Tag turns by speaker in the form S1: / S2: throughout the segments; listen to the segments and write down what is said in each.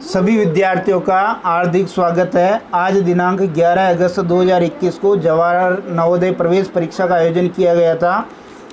S1: सभी विद्यार्थियों का हार्दिक स्वागत है। आज दिनांक 11 अगस्त 2021 को जवाहर नवोदय प्रवेश परीक्षा का आयोजन किया गया था।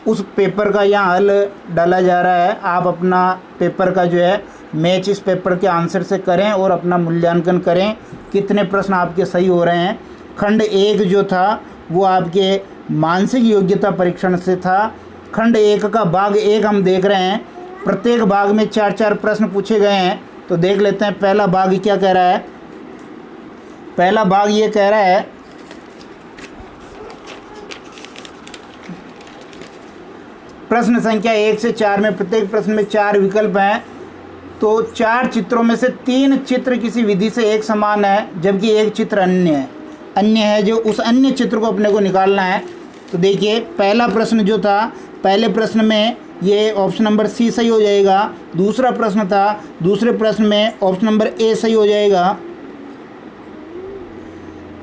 S1: उस पेपर का यहाँ हल डाला जा रहा है। आप अपना पेपर का जो है मैच इस पेपर के आंसर से करें और अपना मूल्यांकन करें कितने प्रश्न आपके सही हो रहे हैं। खंड 1 जो था वो आपके मानसिक योग्यता परीक्षण से था। खंड 1 का भाग 1 हम देख रहे हैं। प्रत्येक भाग में 4-4 प्रश्न पूछे गए हैं। तो देख लेते हैं पहला भाग क्या कह रहा है। पहला भाग ये कह रहा है प्रश्न संख्या 1 से 4 में प्रत्येक प्रश्न में 4 विकल्प हैं। तो 4 चित्रों में से 3 चित्र किसी विधि से एक समान है जबकि एक चित्र अन्य है जो उस अन्य चित्र को अपने को निकालना है। तो देखिए पहला प्रश्न जो था, पहले प्रश्न में ये ऑप्शन नंबर सी सही हो जाएगा। दूसरा प्रश्न था, दूसरे प्रश्न में ऑप्शन नंबर ए सही हो जाएगा।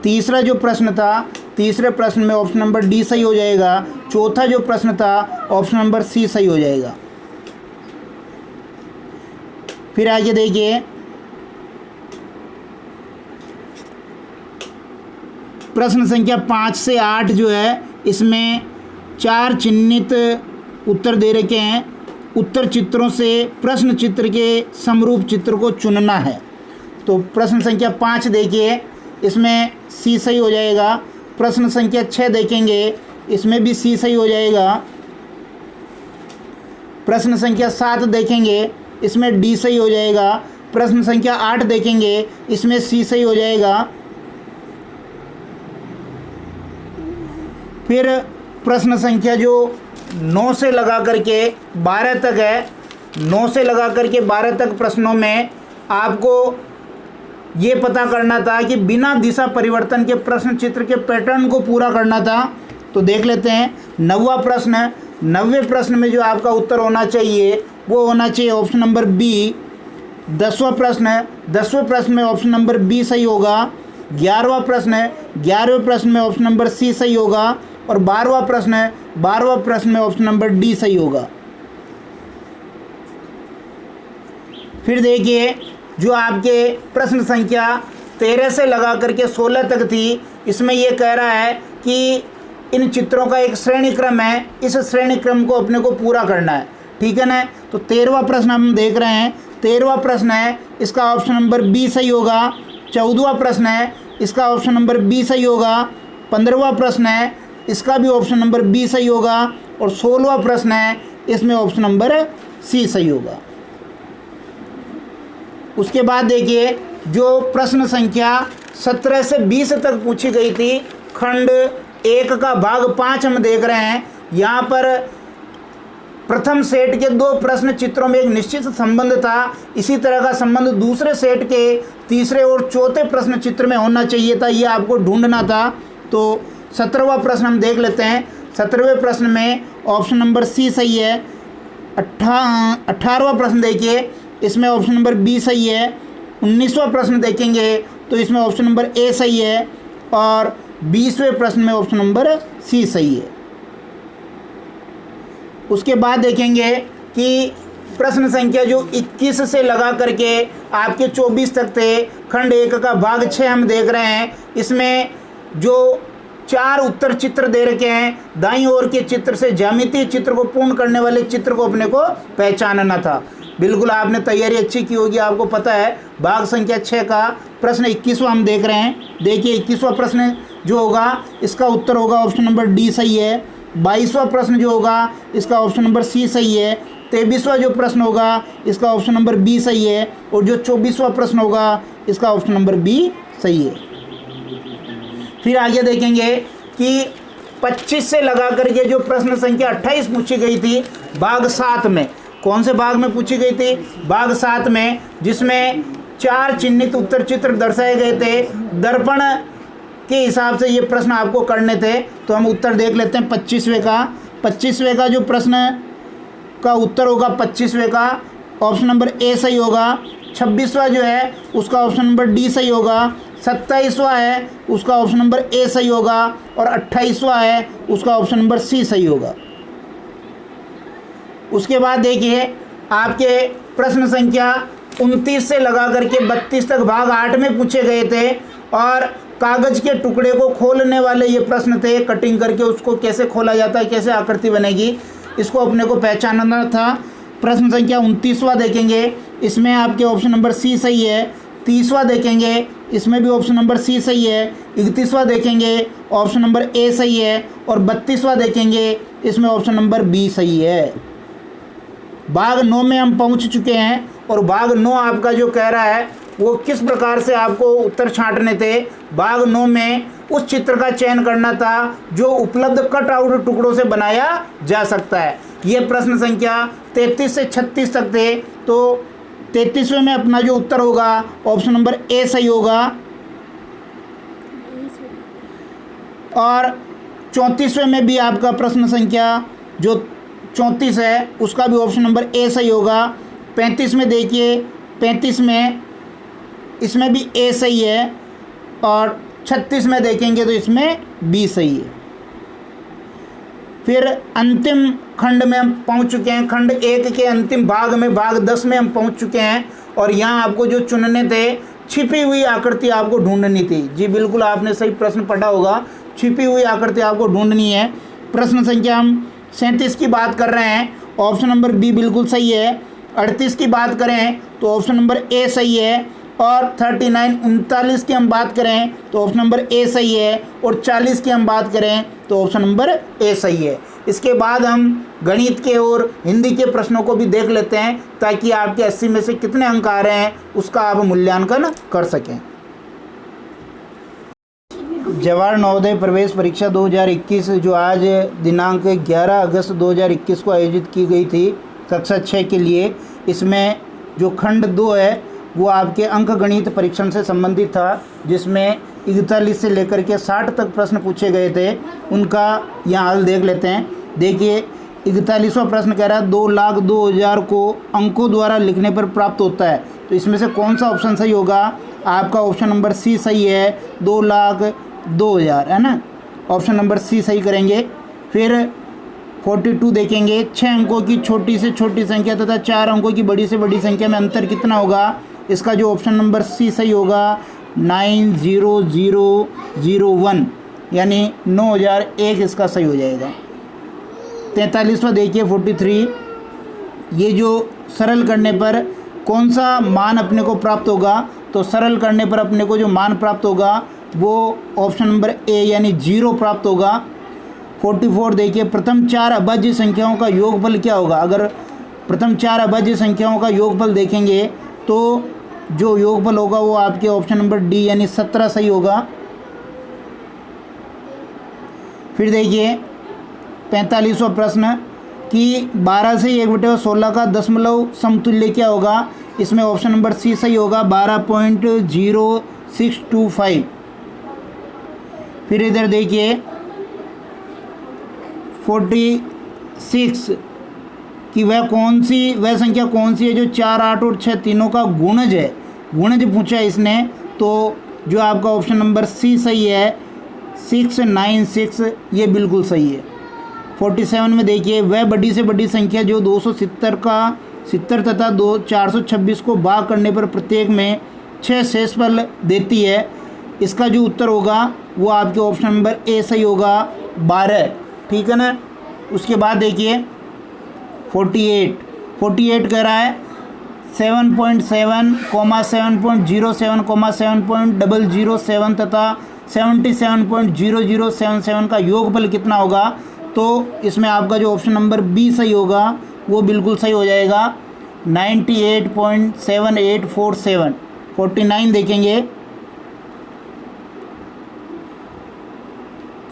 S1: तीसरा जो प्रश्न था, तीसरे प्रश्न में ऑप्शन नंबर डी सही हो जाएगा। चौथा जो प्रश्न था ऑप्शन नंबर सी सही हो जाएगा। फिर आगे देखिए प्रश्न संख्या 5 से 8 जो है इसमें 4 चिन्हित उत्तर दे रखे हैं। उत्तर चित्रों से प्रश्न चित्र के समरूप चित्र को चुनना है। तो प्रश्न संख्या 5 देखिए इसमें सी सही हो जाएगा। प्रश्न संख्या 6 देखेंगे इसमें भी सी सही हो जाएगा। प्रश्न संख्या 7 देखेंगे इसमें डी सही हो जाएगा। प्रश्न संख्या 8 देखेंगे इसमें सी सही हो जाएगा। फिर प्रश्न संख्या जो 9 से लगा करके 12 तक है, 9 से लगा करके 12 तक प्रश्नों में आपको ये पता करना था कि बिना दिशा परिवर्तन के प्रश्न चित्र के पैटर्न को पूरा करना था। तो देख लेते हैं 9वां प्रश्न। 9वें प्रश्न में जो आपका उत्तर होना चाहिए वो होना चाहिए ऑप्शन नंबर बी। 10वां प्रश्न, 10वें प्रश्न में ऑप्शन नंबर बी सही होगा। 11वां प्रश्न, 11वें प्रश्न में ऑप्शन नंबर सी सही होगा। और 12वां प्रश्न, 12वां प्रश्न में ऑप्शन नंबर डी सही होगा। फिर देखिए जो आपके प्रश्न संख्या 13 से लगा करके 16 तक थी, इसमें यह कह रहा है कि इन चित्रों का एक श्रेणी क्रम है, इस श्रेणी क्रम को अपने को पूरा करना है, ठीक है ना। तो 13वां प्रश्न हम देख रहे हैं। 13वां प्रश्न है इसका ऑप्शन नंबर बी सही होगा। 14वां प्रश्न है इसका ऑप्शन नंबर बी सही होगा। 15वां प्रश्न है इसका भी ऑप्शन नंबर बी सही होगा। और 16वां प्रश्न है इसमें ऑप्शन नंबर सी सही होगा। उसके बाद देखिए जो प्रश्न संख्या 17 से 20 तक पूछी गई थी, खंड 1 का भाग 5 हम देख रहे हैं। यहाँ पर प्रथम सेट के 2 प्रश्न चित्रों में एक निश्चित संबंध था। इसी तरह का संबंध दूसरे सेट के तीसरे और चौथे प्रश्न चित्र में होना चाहिए था, ये आपको ढूंढना था। तो 17वां प्रश्न हम देख लेते हैं। 17वें प्रश्न में ऑप्शन नंबर सी सही है। 18वां प्रश्न देखिए इसमें ऑप्शन नंबर बी सही है। 19वां प्रश्न देखेंगे तो इसमें ऑप्शन नंबर ए सही है। और 20वें प्रश्न में ऑप्शन नंबर सी सही है। उसके बाद देखेंगे कि प्रश्न संख्या जो 21 से लगा करके आपके 24 तक थे, खंड 1 का भाग 6 हम देख रहे हैं। इसमें जो 4 उत्तर चित्र दे रखे हैं, दाईं ओर के चित्र से ज्यामितीय चित्र को पूर्ण करने वाले चित्र को अपने को पहचानना था। बिल्कुल आपने तैयारी अच्छी की होगी, आपको पता है। भाग संख्या 6 का प्रश्न 21वां हम देख रहे हैं। देखिए 21वां प्रश्न जो होगा इसका उत्तर होगा ऑप्शन नंबर डी सही है। 22वां प्रश्न जो होगा इसका ऑप्शन नंबर सी सही है। 23वां जो प्रश्न होगा इसका ऑप्शन नंबर बी सही है। और जो 24वां प्रश्न होगा इसका ऑप्शन नंबर बी सही है। फिर आगे देखेंगे कि 25 से लगा करके जो प्रश्न संख्या 28 पूछी गई थी भाग 7 में, कौन से भाग में पूछी गई थी? भाग 7 में, जिसमें 4 चिन्हित उत्तर चित्र दर्शाए गए थे। दर्पण के हिसाब से ये प्रश्न आपको करने थे। तो हम उत्तर देख लेते हैं 25वें का। 25वें का जो प्रश्न का उत्तर होगा 25वें का ऑप्शन नंबर ए सही होगा। 26वां जो है उसका ऑप्शन नंबर डी सही होगा। 27वां है उसका ऑप्शन नंबर ए सही होगा। और 28वां है उसका ऑप्शन नंबर सी सही होगा। उसके बाद देखिए आपके प्रश्न संख्या 29 से लगा करके 32 तक भाग 8 में पूछे गए थे और कागज के टुकड़े को खोलने वाले ये प्रश्न थे। कटिंग करके उसको कैसे खोला जाता है, कैसे आकृति बनेगी, इसको अपने को पहचानना था। प्रश्न संख्या 29वां देखेंगे, इसमें आपके ऑप्शन नंबर सी सही है। 30वां देखेंगे, इसमें भी ऑप्शन नंबर सी सही है। 31वां देखेंगे, ऑप्शन नंबर ए सही है। और 32वां देखेंगे, इसमें ऑप्शन नंबर बी सही है। भाग 9 में हम पहुंच चुके हैं और भाग 9 आपका जो कह रहा है वो किस प्रकार से आपको उत्तर छांटने थे। भाग 9 में उस चित्र का चयन करना था जो उपलब्ध कट आउट टुकड़ों से बनाया जा सकता है। ये प्रश्न संख्या 33 से 36 तक थे। तो 33वें में अपना जो उत्तर होगा ऑप्शन नंबर ए सही होगा और 34वें में भी आपका प्रश्न संख्या जो 34 है उसका भी ऑप्शन नंबर ए सही होगा। 35 में देखिए, 35 में इसमें भी ए सही है और 36 में देखेंगे तो इसमें बी सही है। फिर अंतिम खंड में हम पहुंच चुके हैं। खंड 1 के अंतिम भाग में, भाग 10 में हम पहुंच चुके हैं और यहाँ आपको जो चुनने थे, छिपी हुई आकृति आपको ढूंढनी थी। जी बिल्कुल, आपने सही प्रश्न पढ़ा होगा। छिपी हुई आकृति आपको ढूंढनी है। प्रश्न संख्या हम 37 की बात कर रहे हैं, ऑप्शन नंबर बी बिल्कुल सही है। 38 की बात करें तो ऑप्शन नंबर ए सही है और 39 की हम बात करें तो ऑप्शन नंबर ए सही है और 40 की हम बात करें तो ऑप्शन नंबर ए सही है। इसके बाद हम गणित के और हिंदी के प्रश्नों को भी देख लेते हैं ताकि आपके 80 में से कितने अंक आ रहे हैं उसका आप मूल्यांकन कर सकें। जवाहर नवोदय प्रवेश परीक्षा 2021 जो आज दिनांक 11 अगस्त 2021 को आयोजित की गई थी कक्षा 6 के लिए, इसमें जो खंड 2 है वो आपके अंक गणित परीक्षण से संबंधित था, जिसमें 41 से लेकर के 60 तक प्रश्न पूछे गए थे। उनका यहाँ हल देख लेते हैं। देखिए, 41वां प्रश्न कह रहा है 2,02,000 को अंकों द्वारा लिखने पर प्राप्त होता है। तो इसमें से कौन सा ऑप्शन सही होगा? आपका ऑप्शन नंबर सी सही है, 2,02,000 है ना। ऑप्शन नंबर सी सही करेंगे। फिर 42 देखेंगे, 6 अंकों की छोटी से छोटी संख्या तथा 4 अंकों की बड़ी से बड़ी संख्या में अंतर कितना होगा? इसका जो ऑप्शन नंबर सी सही होगा 90001 यानी 9001 इसका सही हो जाएगा। 43वां देखिए 43, ये जो सरल करने पर कौन सा मान अपने को प्राप्त होगा? तो सरल करने पर अपने को जो मान प्राप्त होगा वो ऑप्शन नंबर ए यानी 0 प्राप्त होगा। 44 देखिए, प्रथम 4 अभाज्य संख्याओं का योगफल क्या होगा? अगर प्रथम 4 अभाज्य संख्याओं का योगफल देखेंगे तो जो योगफल होगा वो आपके ऑप्शन नंबर डी यानी 17 सही होगा। फिर देखिए 45वां प्रश्न कि 12 से 1/16 का दशमलव समतुल्य क्या होगा? इसमें ऑप्शन नंबर सी सही होगा 12.0625। फिर इधर देखिए 46 कि वह संख्या कौन सी है जो 4, 8 और 6 तीनों का गुणज है। गुणज पूछा है इसने, तो जो आपका ऑप्शन नंबर सी सही है 696 ये बिल्कुल सही है। 47 में देखिए, वह बड़ी से बड़ी संख्या जो 270 तथा 426 को भाग करने पर प्रत्येक में 6 शेषफल देती है। इसका जो उत्तर होगा वो आपके ऑप्शन नंबर ए सही होगा 12, ठीक है ना। उसके बाद देखिए 48 कह रहा है 7.7, 7.07, 7.007 तथा 77.0077 का योगफल कितना होगा? तो इसमें आपका जो ऑप्शन नंबर बी सही होगा वो बिल्कुल सही हो जाएगा 98.7847। 49 देखेंगे,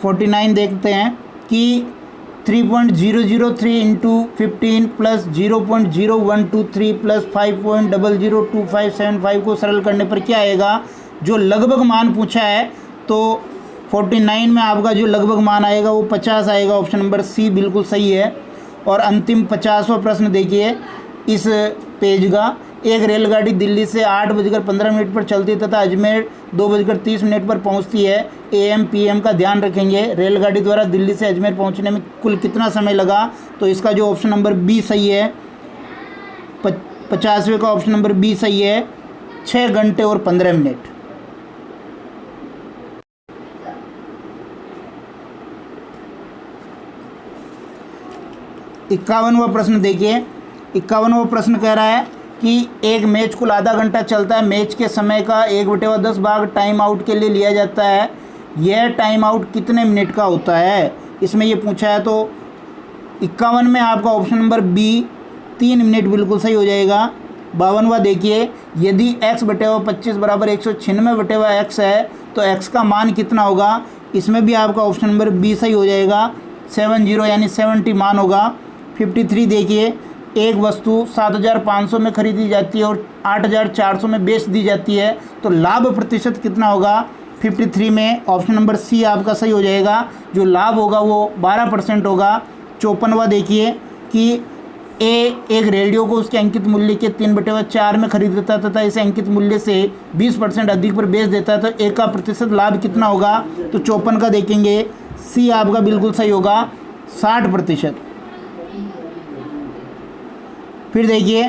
S1: 49 देखते हैं कि 3.003 इंटू 15 प्लस 0.0123 प्लस 5.002575 को सरल करने पर क्या आएगा? जो लगभग मान पूछा है तो 49 में आपका जो लगभग मान आएगा वो 50 आएगा। ऑप्शन नंबर सी बिल्कुल सही है। और अंतिम 50वां प्रश्न देखिए इस पेज का, एक रेलगाड़ी दिल्ली से 8:15 पर चलती तथा अजमेर 2:30 पर पहुंचती है। AM PM का ध्यान रखेंगे। रेलगाड़ी द्वारा दिल्ली से अजमेर पहुंचने में कुल कितना समय लगा? तो इसका जो ऑप्शन नंबर बी सही है 50वें का ऑप्शन नंबर बी सही है, 6 घंटे और 15 मिनट। इक्यावनवा प्रश्न देखिए। 51वां प्रश्न कह रहा है कि एक मैच कुल आधा घंटा चलता है, मैच के समय का 1/10 भाग टाइम आउट के लिए लिया जाता है, यह टाइम आउट कितने मिनट का होता है, इसमें ये पूछा है। तो 51 में आपका ऑप्शन नंबर बी 3 मिनट बिल्कुल सही हो जाएगा। 52वां देखिए, यदि x/25 बराबर 196/x है तो x का मान कितना होगा, इसमें भी आपका ऑप्शन नंबर बी सही हो जाएगा, 70 यानी 70 मान होगा। 53 देखिए, एक वस्तु 7,500 में खरीदी जाती है और 8,400 में बेच दी जाती है, तो लाभ प्रतिशत कितना होगा। 53 में ऑप्शन नंबर सी आपका सही हो जाएगा, जो लाभ होगा वो 12% होगा। 54वां देखिए कि ए एक रेडियो को उसके अंकित मूल्य के 3/4 में खरीद देता तथा इसे अंकित मूल्य से 20% अधिक पर बेच देता है, तो ए का प्रतिशत लाभ कितना होगा। तो 54 का देखेंगे, सी आपका बिल्कुल सही होगा, 60%। फिर देखिए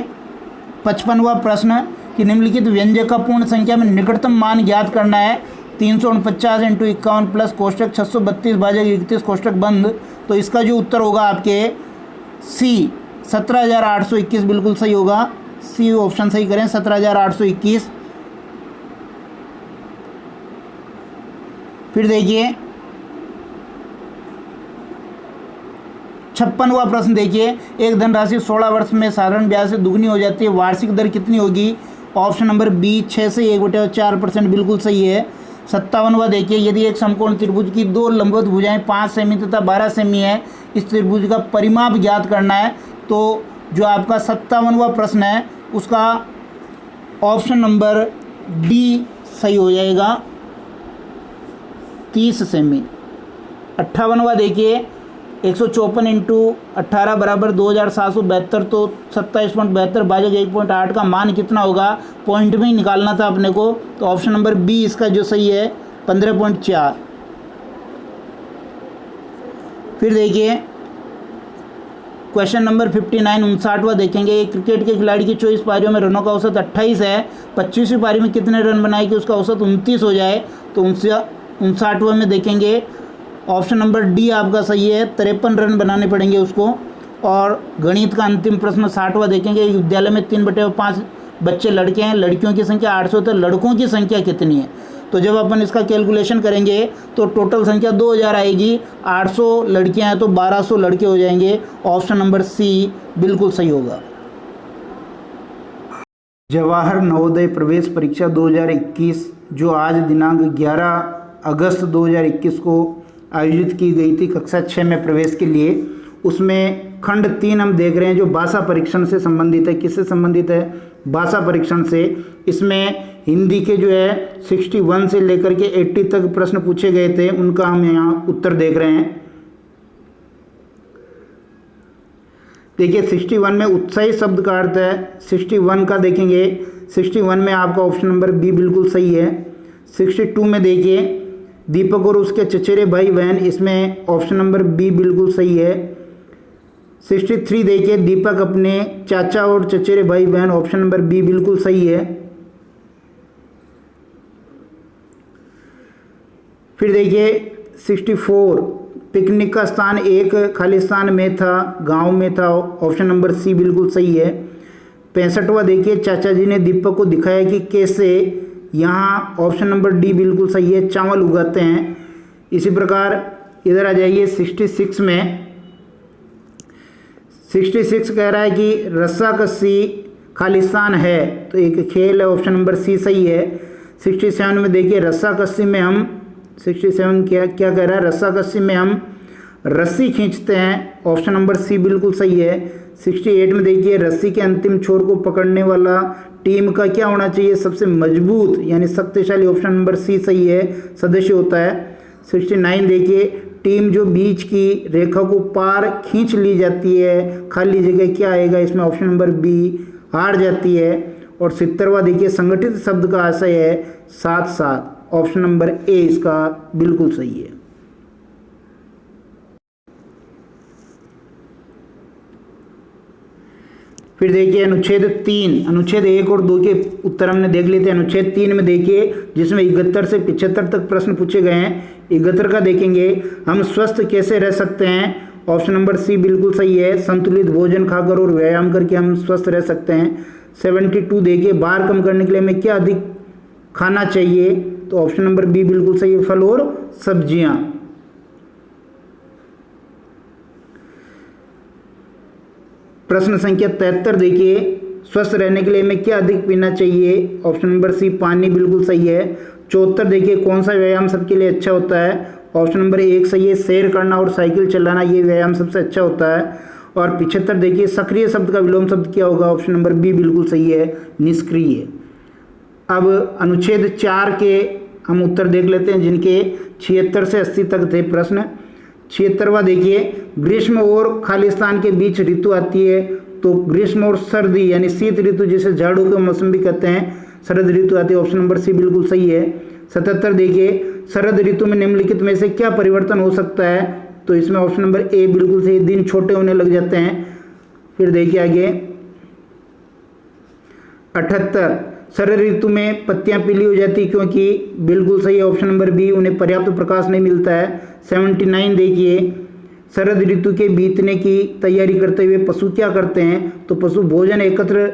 S1: 55वां प्रश्न कि निम्नलिखित व्यंजक का पूर्ण संख्या में निकटतम मान ज्ञात करना है। 349 × 51 प्लस कोष्टक 632 भाजक 31 कोष्टक बंद। तो इसका जो उत्तर होगा आपके सी 17,821 बिल्कुल सही होगा, सी ऑप्शन सही करें, 17,821। फिर देखिए 56वां प्रश्न देखिए, एक धनराशि 16 वर्ष में साधारण ब्याज से दुगनी हो जाती है, वार्षिक दर कितनी होगी। ऑप्शन नंबर बी 6 से 1/4% बिल्कुल सही है। 57वां देखिए, यदि एक समकोण त्रिभुज की दो लंबवत भुजाएं 5 सेमी तथा 12 सेमी है, इस त्रिभुज का परिमाप ज्ञात करना है। तो जो आपका 57वां प्रश्न है उसका ऑप्शन नंबर डी सही हो जाएगा, 30 सेमी। 58वां देखिए, 154 × 18 बराबर 2,772, तो 27.72 भाजक 1.8 का मान कितना होगा, पॉइंट में ही निकालना था अपने को। तो ऑप्शन नंबर बी इसका जो सही है, 15.4। फिर देखिए क्वेश्चन नंबर 59 59वां देखेंगे। एक क्रिकेट के खिलाड़ी की 24 पारियों में रनों का औसत 28 है, 25वीं पारी में कितने रन बनाए कि उसका औसत 29 हो जाए। तो 59वां में देखेंगे, ऑप्शन नंबर डी आपका सही है, 53 रन बनाने पड़ेंगे उसको। और गणित का अंतिम प्रश्न 60वां देखेंगे। विद्यालय में 3/5 बच्चे लड़के हैं, लड़कियों की संख्या 800, तो लड़कों की संख्या कितनी है। तो जब अपन इसका कैलकुलेशन करेंगे तो टोटल संख्या 2000 आएगी, 800 लड़कियां हैं तो 1200 लड़के हो जाएंगे। ऑप्शन नंबर सी बिल्कुल सही होगा। जवाहर नवोदय प्रवेश परीक्षा 2021 जो आज दिनांक 11 अगस्त 2021 को आयोजित की गई थी कक्षा 6 में प्रवेश के लिए, उसमें खंड 3 हम देख रहे हैं जो भाषा परीक्षण से संबंधित है। किससे संबंधित है, भाषा परीक्षण से। इसमें हिंदी के जो है 61 से लेकर के 80 तक प्रश्न पूछे गए थे, उनका हम यहाँ उत्तर देख रहे हैं। देखिए 61 में उत्साही शब्द का अर्थ है, 61 का देखेंगे, 61 में आपका ऑप्शन नंबर बी बिल्कुल सही है। 62 में देखिए दीपक और उसके चचेरे भाई बहन, इसमें ऑप्शन नंबर बी बिल्कुल सही है। 63 देखिए दीपक अपने चाचा और चचेरे भाई बहन, ऑप्शन नंबर बी बिल्कुल सही है। फिर देखिए 64 पिकनिक का स्थान एक खालिस्तान में था, गांव में था, ऑप्शन नंबर सी बिल्कुल सही है। 65वां देखिए चाचा जी ने दीपक को दिखाया कि कैसे, यहाँ ऑप्शन नंबर डी बिल्कुल सही है, चावल उगाते हैं। इसी प्रकार इधर आ जाइए 66 में, 66 कह रहा है कि रस्साकसी खालिस्तान है, तो एक खेल है, ऑप्शन नंबर सी सही है। 67 में देखिए रस्साकसी में हम 67 क्या कह रहा है, रस्साकसी में हम रस्सी खींचते हैं, ऑप्शन नंबर सी बिल्कुल सही है। 68 में देखिए रस्सी के अंतिम छोर को पकड़ने वाला टीम का क्या होना चाहिए, सबसे मजबूत यानी शक्तिशाली, ऑप्शन नंबर सी सही है, सदस्य होता है। 69 देखिए टीम जो बीच की रेखा को पार खींच ली जाती है, खाली जगह क्या आएगा इसमें, ऑप्शन नंबर बी हार जाती है। और 70वां देखिए संगठित शब्द का आशय है साथ साथ, ऑप्शन नंबर ए इसका बिल्कुल सही है। फिर देखिए अनुच्छेद 3, अनुच्छेद 1 और 2 के उत्तर हमने देख लिए थे। अनुच्छेद 3 में देखिए जिसमें 71 से 75 तक प्रश्न पूछे गए हैं। 71 का देखेंगे, हम स्वस्थ कैसे रह सकते हैं। ऑप्शन नंबर सी बिल्कुल सही है, संतुलित भोजन खाकर और व्यायाम करके हम स्वस्थ रह सकते हैं। 72 देखिए, भार कम करने के लिए हमें क्या अधिक खाना चाहिए, तो ऑप्शन नंबर बी बिल्कुल सही है, फल और सब्जियां। प्रश्न संख्या 73 देखिए, स्वस्थ रहने के लिए हमें क्या अधिक पीना चाहिए, ऑप्शन नंबर सी पानी बिल्कुल सही है। 74 देखिए, कौन सा व्यायाम सबके लिए अच्छा होता है, ऑप्शन नंबर 1 सही है, सैर करना और साइकिल चलाना, ये व्यायाम सबसे अच्छा होता है। और 75 देखिए, सक्रिय शब्द का विलोम शब्द क्या होगा, ऑप्शन नंबर बी बिल्कुल सही है, निष्क्रिय। अब अनुच्छेद 4 के हम उत्तर देख लेते हैं, जिनके 76 से 80 तक थे प्रश्न। 76वां देखिए, ग्रीष्म और खालिस्तान के बीच ऋतु आती है, तो ग्रीष्म और सर्दी यानी शीत ऋतु, जिसे झाड़ू का मौसम भी कहते हैं, शरद ऋतु आती है, ऑप्शन नंबर सी बिल्कुल सही है। 77 देखिए, शरद ऋतु में निम्नलिखित में से क्या परिवर्तन हो सकता है, तो इसमें ऑप्शन नंबर ए बिल्कुल सही, दिन छोटे होने लग जाते हैं। फिर देखिए आगे 78, शरद ऋतु में पत्तियां पीली हो जाती, क्योंकि बिल्कुल सही है, ऑप्शन नंबर बी, उन्हें पर्याप्त प्रकाश नहीं मिलता है। 79 देखिए, शरद ऋतु के बीतने की तैयारी करते हुए पशु क्या करते हैं, तो पशु भोजन एकत्र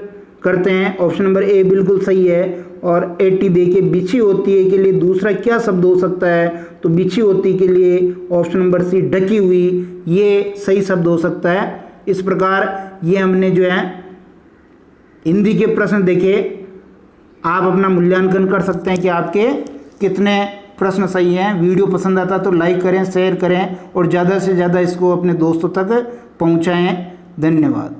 S1: करते हैं, ऑप्शन नंबर ए बिल्कुल सही है। और 80 देखिए, बिछी होती है के लिए दूसरा क्या शब्द हो सकता है, तो बिछी होती के लिए ऑप्शन नंबर सी ढकी हुई, ये सही शब्द हो सकता है। इस प्रकार ये हमने जो है हिंदी के प्रश्न देखे। आप अपना मूल्यांकन कर सकते हैं कि आपके कितने प्रश्न सही हैं। वीडियो पसंद आता तो लाइक करें, शेयर करें और ज़्यादा से ज़्यादा इसको अपने दोस्तों तक पहुंचाएं। धन्यवाद।